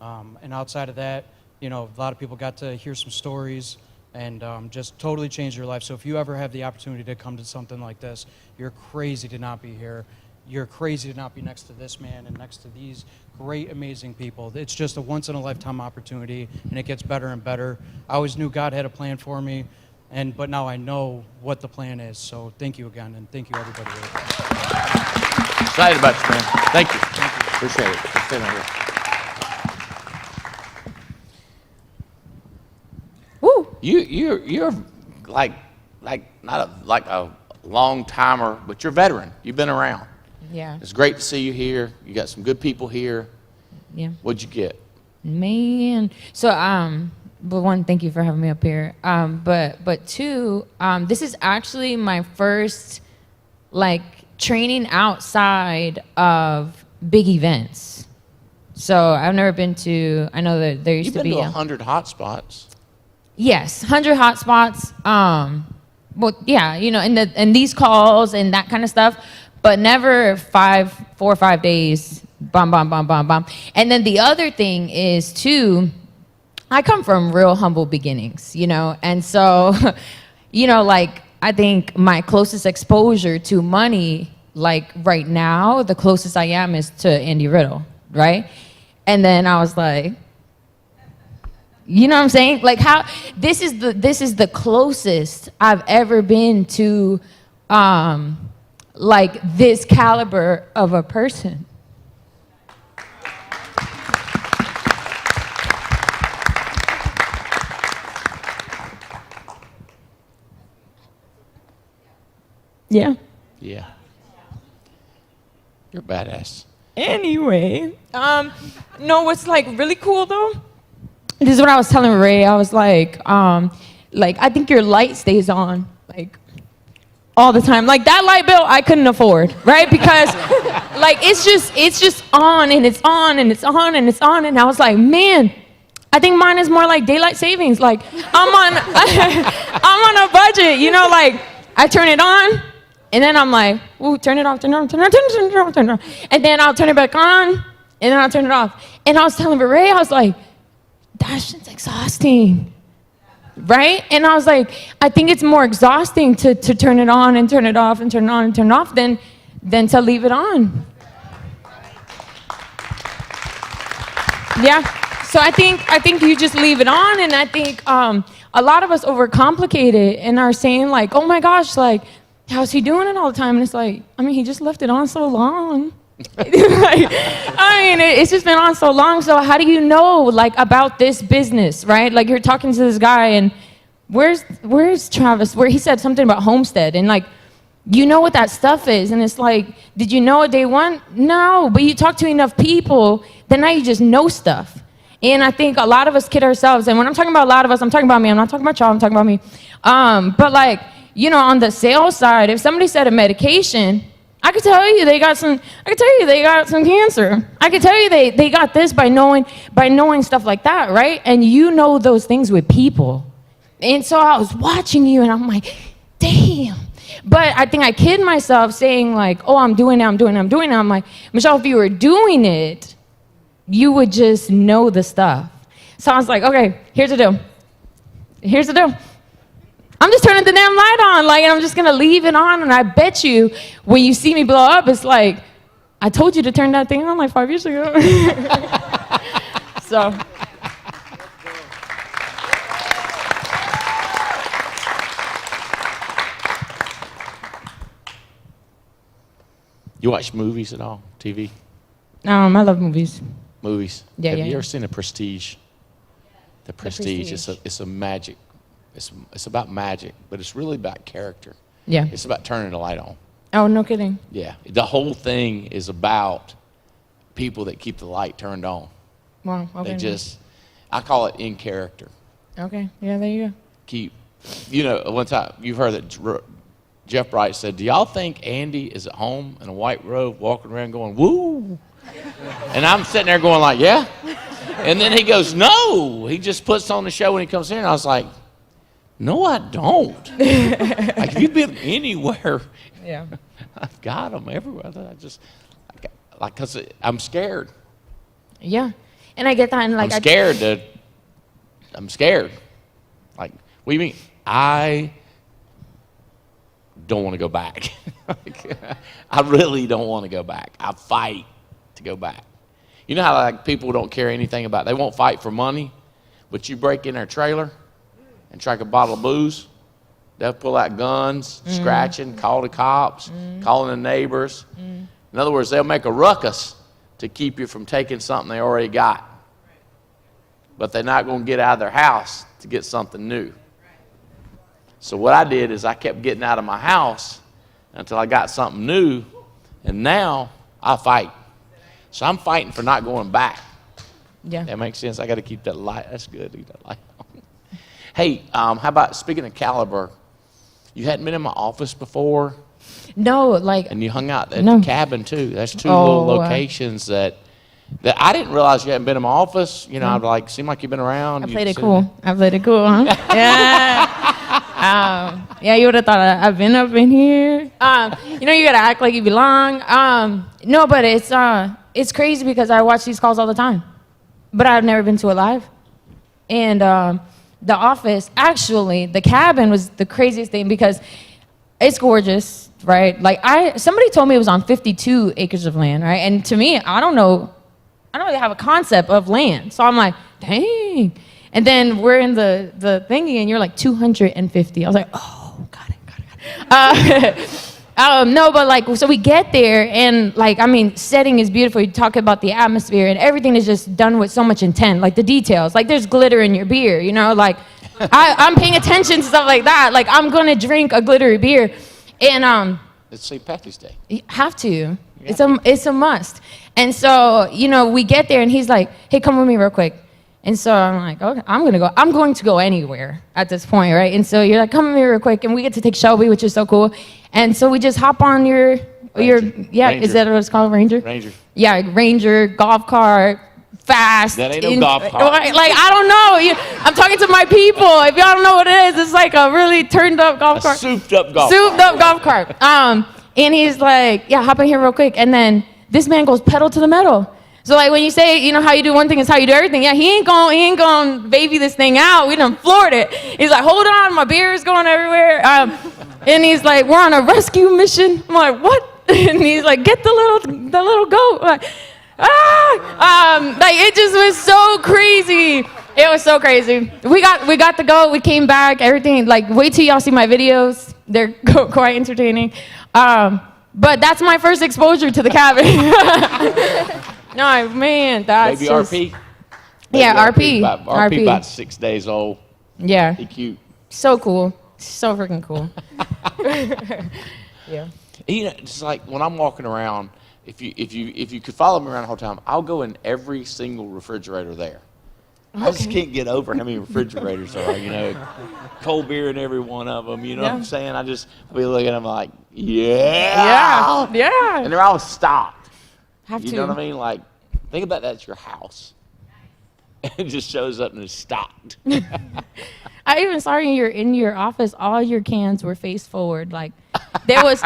And outside of that, a lot of people got to hear some stories, and just totally changed your life. So if you ever have the opportunity to come to something like this, you're crazy to not be here. You're crazy to not be next to this man and next to these great, amazing people. It's just a once-in-a-lifetime opportunity, and it gets better and better. I always knew God had a plan for me, but now I know what the plan is. So thank you again, and thank you, everybody. Excited about you, man. Thank you. Appreciate it. Let's stay right here. Woo! You're like not a long timer, but you're a veteran. You've been around. Yeah. It's great to see you here. You got some good people here. Yeah. What'd you get? Man. So, but one, thank you for having me up here. But two, this is actually my first, like, training outside of big events. So I've never been to, I know that there used to be. You've been to 100 hot spots. Yes, 100 hot spots. Well, yeah, you know, and these calls and that kind of stuff, but never 4 or 5 days, bam, bam, bam, bam, bam. And then the other thing is, too, I come from real humble beginnings, you know, and so, you know, like, I think my closest exposure to money, like right now, the closest I am is to Andy Riddle, right? And then I was like, you know what I'm saying? Like, how this is the closest I've ever been to like this caliber of a person. Yeah. Yeah. You're badass. Anyway, no, what's like really cool though? This is what I was telling Ray. I was like I think your light stays on, like, all the time. Like, that light bill I couldn't afford, right? Because like it's just on and it's on and it's on and it's on, and I was like, man, I think mine is more like daylight savings. Like, I'm on a budget, you know, like I turn it on and then I'm like, ooh, turn it off, turn it on, turn it on, turn it on, turn it on. And then I'll turn it back on and then I'll turn it off. And I was telling Ray, I was like, that shit's exhausting, right? And I was like, I think it's more exhausting to turn it on and turn it off and turn it on and turn it off than to leave it on. Yeah, so I think you just leave it on, and I think a lot of us overcomplicate it and are saying like, oh my gosh, like, how's he doing it all the time? And it's like, I mean, he just left it on so long. Like, I mean, it's just been on so long. So how do you know, like, about this business, right? Like, you're talking to this guy, and where's Travis? Where he said something about Homestead, and like, you know what that stuff is, and it's like, did you know it day one? No, but you talk to enough people, then now you just know stuff. And I think a lot of us kid ourselves. And when I'm talking about a lot of us, I'm talking about me. I'm not talking about y'all. I'm talking about me. But like, you know, on the sales side, if somebody said a medication, I could tell you they got some cancer. I could tell you they got this by knowing stuff like that, right? And you know those things with people. And so I was watching you and I'm like, damn. But I think I kid myself saying like, oh, I'm doing it. I'm like, Michelle, if you were doing it, you would just know the stuff. So I was like, okay, here's the deal. I'm just turning the damn light on, like, and I'm just gonna leave it on, and I bet you when you see me blow up, it's like, I told you to turn that thing on like 5 years ago. So. You watch movies at all? TV? I love movies. Movies? Yeah, Have yeah, you yeah. ever seen The Prestige? The Prestige. It's a magic. It's about magic, but it's really about character. Yeah. It's about turning the light on. Oh, no kidding. Yeah. The whole thing is about people that keep the light turned on. Wow. Okay. I call it in character. Okay. Yeah, there you go. You know, one time you've heard that Jeff Bright said, do y'all think Andy is at home in a white robe walking around going, woo? And I'm sitting there going like, yeah. And then he goes, no. He just puts on the show when he comes in. And I was like, no, I don't. Like, if you've been anywhere, Yeah. I've got them everywhere. Because I'm scared. Yeah. And I get that. And like, I'm scared. Like, What do you mean? I don't want to go back. I really don't want to go back. I fight to go back. You know how like people don't care anything about, they won't fight for money, but you break in their trailer and strike a bottle of booze, they'll pull out guns, scratching, call the cops, calling the neighbors. In other words, they'll make a ruckus to keep you from taking something they already got. But they're not going to get out of their house to get something new. So what I did is I kept getting out of my house until I got something new, and now I fight. So I'm fighting for not going back. Yeah. That makes sense. I got to keep that light. That's good. Keep that light on. Hey, how about speaking of caliber? You hadn't been in my office before, No, like, and you hung out at No. the cabin too. That's two Oh, little locations that I didn't realize you hadn't been in my office. You know, I'd like seemed like you've been around. I played it cool. I played it cool, huh? Yeah. Yeah, you would have thought I've been up in here. You know, you gotta act like you belong. No, but it's crazy because I watch these calls all the time, but I've never been to it live. And the office, actually, the cabin was the craziest thing because it's gorgeous, right? Like somebody told me it was on 52 acres of land, right? And to me, I don't really have a concept of land, so I'm like, dang. And then we're in the thingy, and you're like 250. I was like, oh, got it. No, but like, so we get there, and like, I mean, setting is beautiful. You talk about the atmosphere, and everything is just done with so much intent. Like the details, like there's glitter in your beer, you know, like I'm paying attention to stuff like that. Like I'm gonna drink a glittery beer, and It's St. Patrick's Day. you have to. It's a must. And so, you know, we get there, and he's like, hey, come with me real quick. And so I'm like, okay, I'm going to go anywhere at this point, right? And so you're like, come with me real quick, and we get to take Shelby, which is so cool. And so we just hop on your Ranger. is that what it's called, Ranger? Ranger. Yeah, Ranger, golf cart, fast. That ain't no golf cart. Like, I don't know. I'm talking to my people. If y'all don't know what it is, it's like a really turned up golf cart. Souped up golf cart. And he's like, yeah, hop in here real quick. And then this man goes pedal to the metal. So like when you say, you know, how you do one thing is how you do everything. Yeah, he ain't gonna baby this thing out. We done floored it. He's like, hold on, my beer is going everywhere. And he's like, we're on a rescue mission. I'm like, what? And he's like, get the little goat. I'm like, like it just was so crazy. It was so crazy. We got the goat. We came back. Everything. Like, wait till y'all see my videos. They're quite entertaining. But that's my first exposure to the cabin. No, man, that's Baby just, RP. Yeah, RP. RP about 6 days old. Yeah. He cute. So cool. So freaking cool. Yeah. You know, it's like when I'm walking around, if you could follow me around the whole time, I'll go in every single refrigerator there. I just can't get over how many refrigerators there are, you know. Cold beer in every one of them, you know what I'm saying? I'll be looking at them like, yeah. Yeah. And they're all stocked. Have You to. know what I mean? Like, think about that at your house. It just shows up and it's stocked. I even saw in your office, all your cans were face forward. Like, I was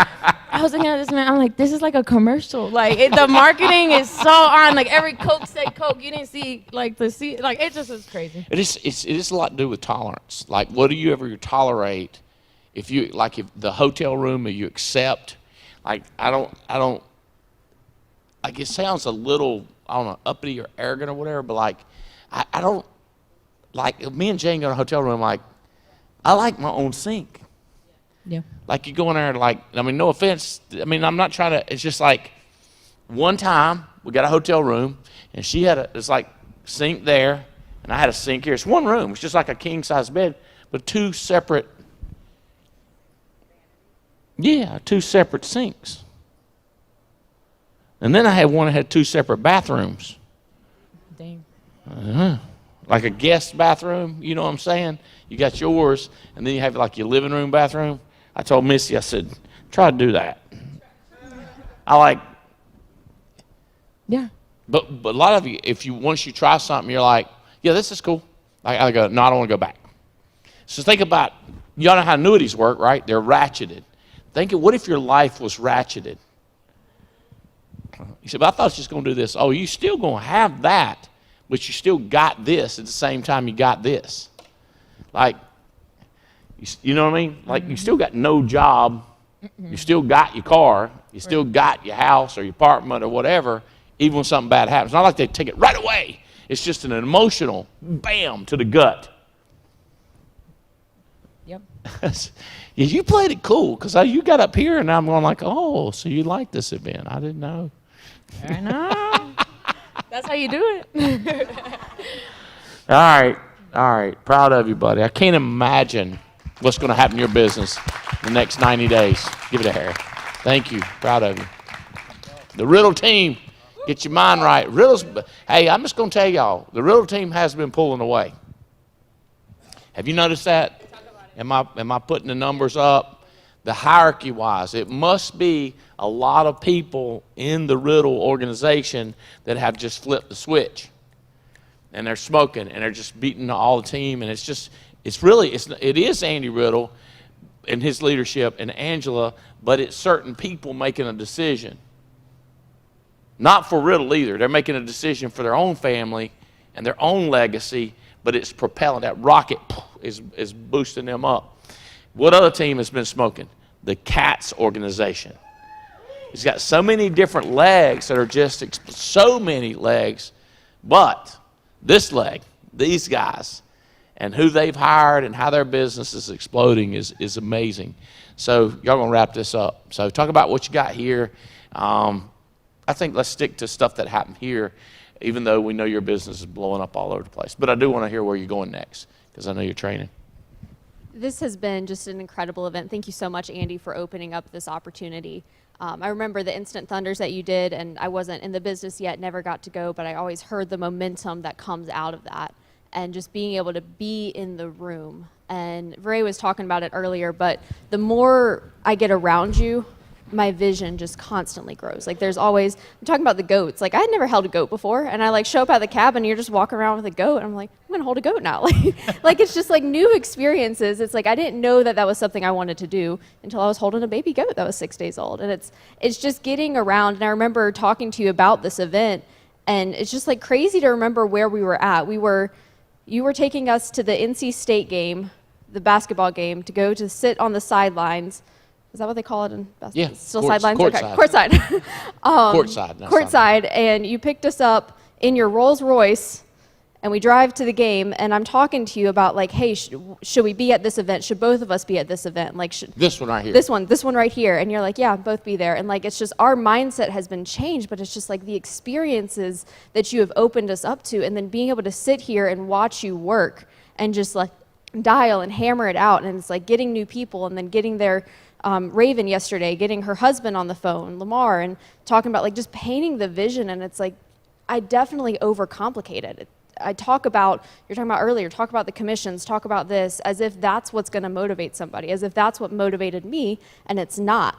looking at this man, I'm like, this is like a commercial. Like, the marketing is so on. Like, every Coke said Coke. You didn't see, like, it just was crazy. It is a lot to do with tolerance. Like, what do you ever tolerate? If the hotel room you accept, like, I don't, like, it sounds a little, I don't know, uppity or arrogant or whatever, but like, I don't, like, me and Jane go to a hotel room, like, I like my own sink. Yeah. Like, you go in there, like, I mean, no offense. I mean, I'm not trying to, it's just like, one time, we got a hotel room, and she had it's like, sink there, and I had a sink here. It's one room. It's just like a king-size bed, but two separate sinks. And then I had one that had two separate bathrooms. Dang. Like a guest bathroom, you know what I'm saying? You got yours, and then you have like your living room bathroom. I told Missy, I said, try to do that. Yeah. But a lot of you, once you try something, you're like, yeah, this is cool. I go, no, I don't want to go back. So think about, y'all know how annuities work, right? They're ratcheted. What if your life was ratcheted? He said, but I thought I was just going to do this. Oh, you still going to have that, but you still got this at the same time you got this. Like, You know what I mean? Like, you still got no job. You still got your car. You still got your house or your apartment or whatever, even when something bad happens. It's not like they take it right away. It's just an emotional bam to the gut. Yep. Yeah, you played it cool, because you got up here and I'm going like, oh, so you like this event. I didn't know. I know. That's how you do it. All right. Proud of you, buddy. I can't imagine what's going to happen in your business in the next 90 days. Give it a Harry. Thank you. Proud of you. The Riddle team, get your mind right. Hey, I'm just going to tell y'all, the Riddle team has been pulling away. Have you noticed that? Am I putting the numbers up? The hierarchy-wise, it must be a lot of people in the Riddle organization that have just flipped the switch. And they're smoking, and they're just beating all the team. And it is Andy Riddle and his leadership and Angela, but it's certain people making a decision. Not for Riddle either. They're making a decision for their own family and their own legacy, but it's propelling. That rocket is boosting them up. What other team has been smoking? The Cats organization. It's got so many different legs that are just so many legs, but this leg, these guys, and who they've hired and how their business is exploding is amazing. So y'all gonna wrap this up. So talk about what you got here. I think let's stick to stuff that happened here, even though we know your business is blowing up all over the place. But I do want to hear where you're going next, because I know you're training. This has been just an incredible event. Thank you so much, Andy, for opening up this opportunity. I remember the Instant Thunders that you did, and I wasn't in the business yet, never got to go, but I always heard the momentum that comes out of that, and just being able to be in the room. And Ray was talking about it earlier, but the more I get around you, my vision just constantly grows. Like, there's always, I'm talking about the goats. Like, I had never held a goat before, and I like show up at the cabin, and you're just walking around with a goat, and I'm like, I'm gonna hold a goat now. Like it's just like new experiences. It's like I didn't know that was something I wanted to do until I was holding a baby goat that was 6 days old. And it's just getting around. And I remember talking to you about this event, and it's just like crazy to remember where we were at. You were taking us to the NC State game, the basketball game, to go to sit on the sidelines. Is that what they call it in basketball? Yeah, Still sidelines? Courtside. Okay, courtside. Courtside. Courtside, and you picked us up in your Rolls Royce, and we drive to the game, and I'm talking to you about like, hey, should we be at this event? Should both of us be at this event? Like, this one right here. This one right here. And you're like, yeah, both be there. And like, it's just our mindset has been changed, but it's just like the experiences that you have opened us up to, and then being able to sit here and watch you work and just like dial and hammer it out. And it's like getting new people, and then getting their Raven yesterday, getting her husband on the phone, Lamar, and talking about like just painting the vision. And it's like, I definitely overcomplicate it. I talk about, you're talking about earlier, talk about the commissions, talk about this, as if that's what's going to motivate somebody, as if that's what motivated me, and it's not.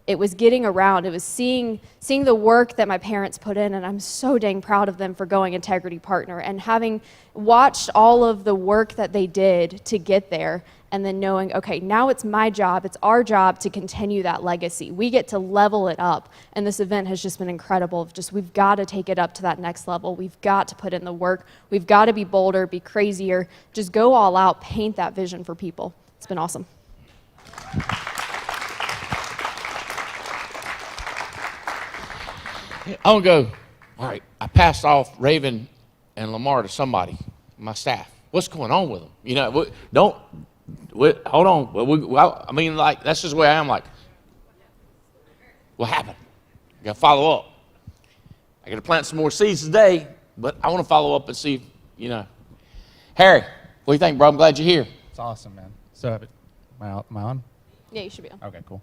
It was getting around. It was seeing the work that my parents put in, and I'm so dang proud of them for going Integrity Partner, and having watched all of the work that they did to get there, and then knowing, okay, now it's my job, it's our job to continue that legacy. We get to level it up, and this event has just been incredible. We've got to take it up to that next level. We've got to put in the work. We've got to be bolder, be crazier, just go all out, paint that vision for people. It's been awesome. I'm going to go, all right, I passed off Raven and Lamar to somebody, my staff. What's going on with them? You know, hold on. I mean, like, that's just the way I am. Like, what happened? I got to follow up. I got to plant some more seeds today, but I want to follow up and see, you know. Harry, what do you think, bro? I'm glad you're here. It's awesome, man. So, am I on? Yeah, you should be on. Okay, cool.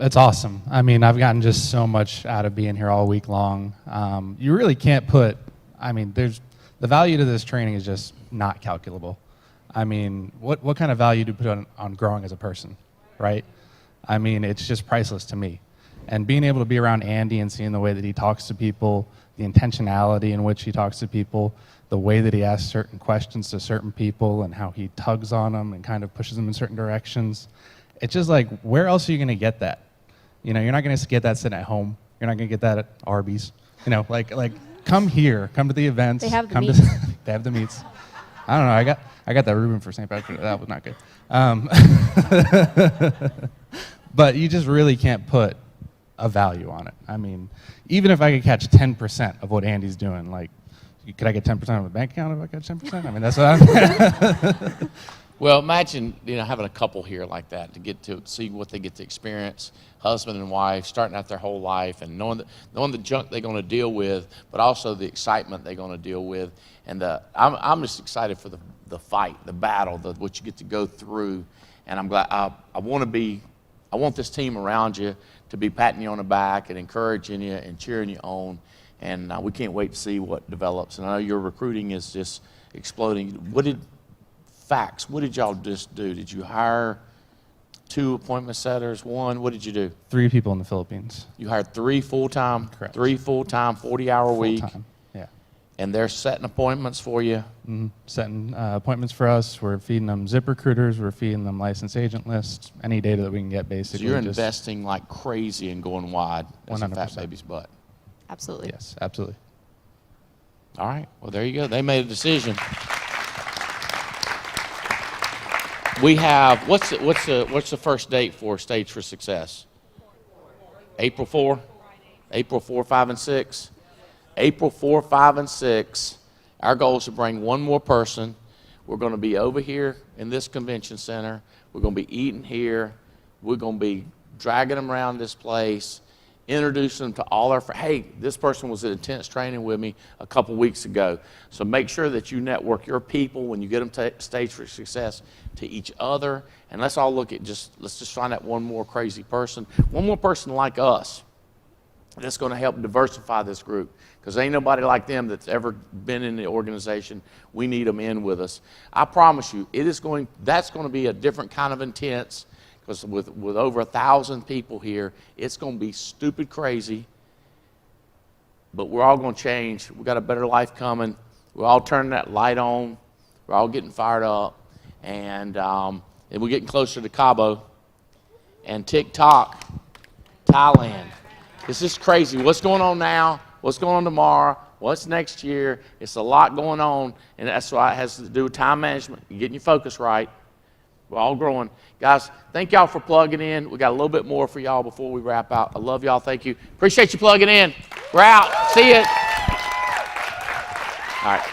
It's awesome. I mean, I've gotten just so much out of being here all week long. You really can't put, I mean, the value to this training is just not calculable. I mean, what kind of value do you put on growing as a person, right? I mean, it's just priceless to me. And being able to be around Andy and seeing the way that he talks to people, the intentionality in which he talks to people, the way that he asks certain questions to certain people, and how he tugs on them and kind of pushes them in certain directions. It's just like, where else are you going to get that? You know, you're not going to get that sitting at home. You're not going to get that at Arby's. You know, like come here, come to the events. They have the meats. They have the meats. I don't know. I got that Reuben for St. Patrick. That was not good. But you just really can't put a value on it. I mean, even if I could catch 10% of what Andy's doing, like, could I get 10% of a bank account if I catch 10%? I mean, that's what I'm. Well, imagine having a couple here like that to get to see what they get to experience, husband and wife, starting out their whole life, and knowing the junk they're going to deal with, but also the excitement they're going to deal with. And I'm just excited for the fight, the battle, what you get to go through. And I'm glad. I want this team around you to be patting you on the back and encouraging you and cheering you on. And we can't wait to see what develops. And I know your recruiting is just exploding. What did y'all just do? Did you hire 2 appointment setters? 1? What did you do? 3 people in the Philippines. You hired 3 full-time? Correct. 3 full-time, 40-hour week? Full-time, yeah. And they're setting appointments for you? Mm-hmm. Setting appointments for us. We're feeding them ZipRecruiters. We're feeding them licensed agent lists. Any data that we can get, basically. So you're investing like crazy and going wide as 100%. a fat baby's butt. Absolutely. Yes, absolutely. All right. Well, there you go. They made a decision. We have what's the first date for Stage for Success? April 4? April 4, 5, and 6? April 4, 5, and 6. Our goal is to bring one more person. We're going to be over here in this convention center. We're going to be eating here. We're going to be dragging them around this place, introducing them to all our friends. Hey, this person was at intense training with me a couple weeks ago. So make sure that you network your people when you get them to Stage for Success to each other. And let's all look at let's just find out one more crazy person, one more person like us that's going to help diversify this group. Because ain't nobody like them that's ever been in the organization. We need them in with us. I promise you, that's going to be a different kind of intense. Because with over 1,000 people here, it's going to be stupid crazy. But we're all going to change. We've got a better life coming. We're all turning that light on. We're all getting fired up. And we're getting closer to Cabo and TikTok, Thailand. This is crazy. What's going on now? What's going on tomorrow? What's next year? It's a lot going on. And that's why it has to do with time management. You're getting your focus right. We're all growing. Guys, thank y'all for plugging in. We got a little bit more for y'all before we wrap out. I love y'all. Thank you. Appreciate you plugging in. We're out. See you. All right.